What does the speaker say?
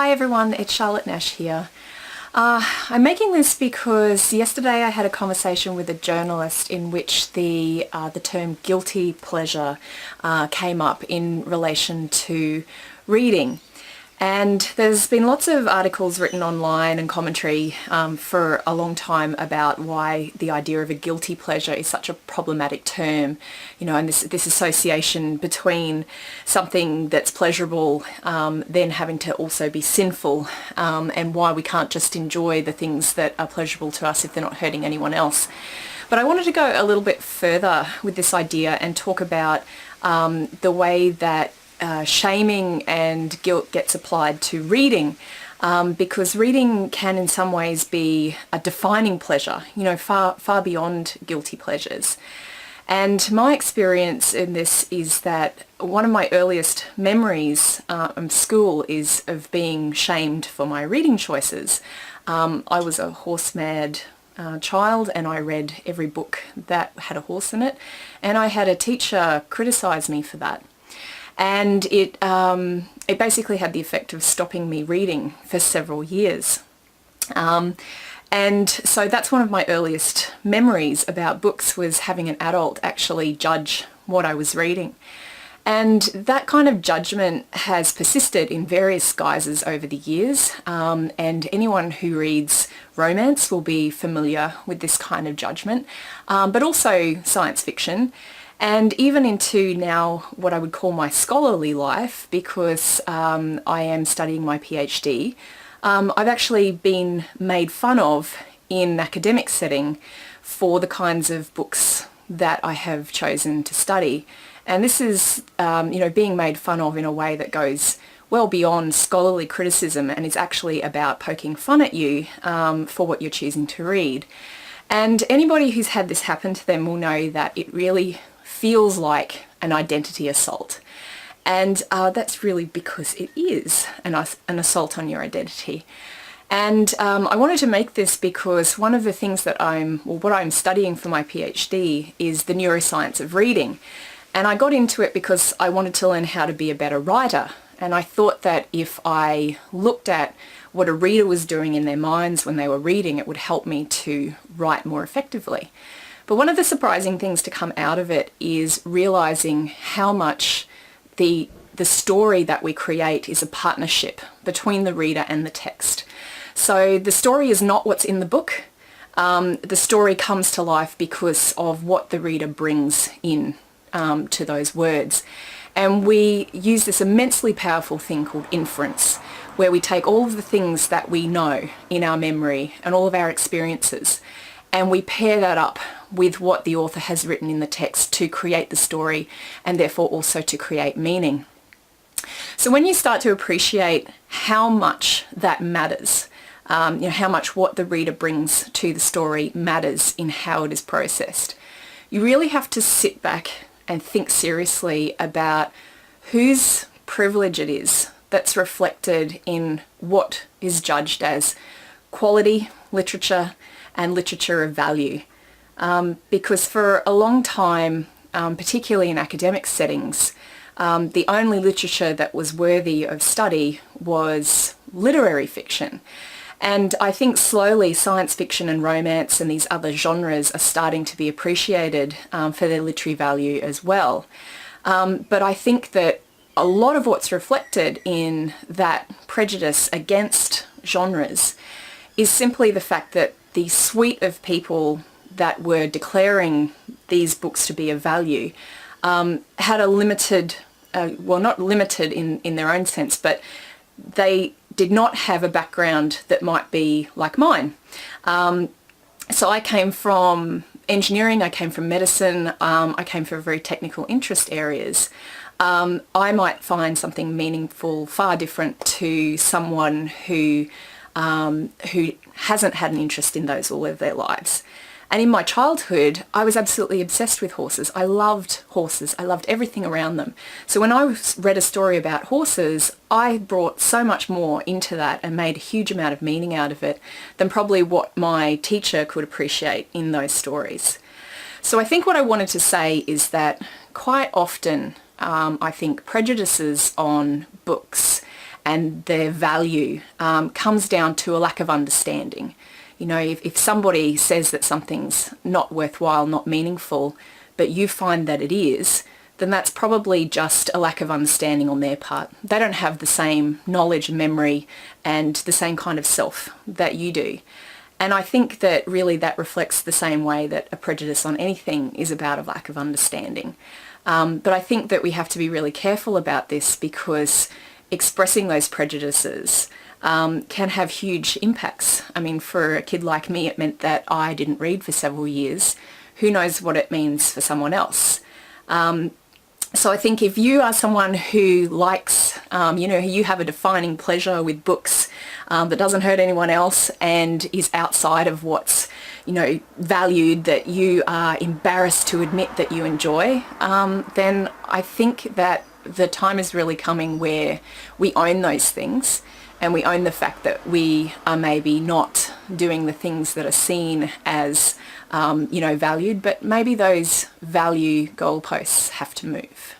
Hi everyone, it's Charlotte Nash here. I'm making this because yesterday I had a conversation with a journalist in which the term guilty pleasure came up in relation to reading. And there's been lots of articles written online and commentary for a long time about why the idea of a guilty pleasure is such a problematic term, and this association between something that's pleasurable then having to also be sinful, and why we can't just enjoy the things that are pleasurable to us if they're not hurting anyone else. But I wanted to go a little bit further with this idea and talk about the way that shaming and guilt gets applied to reading, because reading can in some ways be a defining pleasure, far beyond guilty pleasures. And my experience in this is that one of my earliest memories of school is of being shamed for my reading choices. I was a horse-mad child, and I read every book that had a horse in it, and I had a teacher criticise me for that. And it basically had the effect of stopping me reading for several years. And so that's one of my earliest memories about books, was having an adult actually judge what I was reading. And that kind of judgment has persisted in various guises over the years, and anyone who reads romance will be familiar with this kind of judgment, but also science fiction. And even into now what I would call my scholarly life, because I am studying my PhD, I've actually been made fun of in an academic setting for the kinds of books that I have chosen to study. And this is, being made fun of in a way that goes well beyond scholarly criticism and is actually about poking fun at you for what you're choosing to read. And anybody who's had this happen to them will know that it really feels like an identity assault. And that's really because it is an assault on your identity. And I wanted to make this because one of the things that what I'm studying for my PhD is the neuroscience of reading. And I got into it because I wanted to learn how to be a better writer. And I thought that if I looked at what a reader was doing in their minds when they were reading, it would help me to write more effectively. But one of the surprising things to come out of it is realizing how much the story that we create is a partnership between the reader and the text. So the story is not what's in the book. The story comes to life because of what the reader brings in to those words. And we use this immensely powerful thing called inference, where we take all of the things that we know in our memory and all of our experiences, and we pair that up with what the author has written in the text to create the story, and therefore also to create meaning. So when you start to appreciate how much that matters, how much what the reader brings to the story matters in how it is processed, you really have to sit back and think seriously about whose privilege it is that's reflected in what is judged as quality literature and literature of value. Because for a long time, particularly in academic settings, the only literature that was worthy of study was literary fiction. And I think slowly science fiction and romance and these other genres are starting to be appreciated for their literary value as well. But I think that a lot of what's reflected in that prejudice against genres is simply the fact that the suite of people that were declaring these books to be of value had a limited, not limited in their own sense, but they did not have a background that might be like mine. So I came from engineering, I came from medicine, I came from very technical interest areas. I might find something meaningful far different to someone who hasn't had an interest in those all of their lives. And in my childhood, I was absolutely obsessed with horses. I loved horses. I loved everything around them. So when I read a story about horses, I brought so much more into that and made a huge amount of meaning out of it than probably what my teacher could appreciate in those stories. So I think what I wanted to say is that quite often I think prejudices on books and their value comes down to a lack of understanding. You know, if somebody says that something's not worthwhile, not meaningful, but you find that it is, then that's probably just a lack of understanding on their part. They don't have the same knowledge, memory, and the same kind of self that you do. And I think that really that reflects the same way that a prejudice on anything is about a lack of understanding. But I think that we have to be really careful about this, because expressing those prejudices can have huge impacts. I mean, for a kid like me, it meant that I didn't read for several years. Who knows what it means for someone else? So I think if you are someone who likes, you have a defining pleasure with books that doesn't hurt anyone else and is outside of what's, valued, that you are embarrassed to admit that you enjoy, then I think that the time is really coming where we own those things, and we own the fact that we are maybe not doing the things that are seen as, valued, but maybe those value goalposts have to move.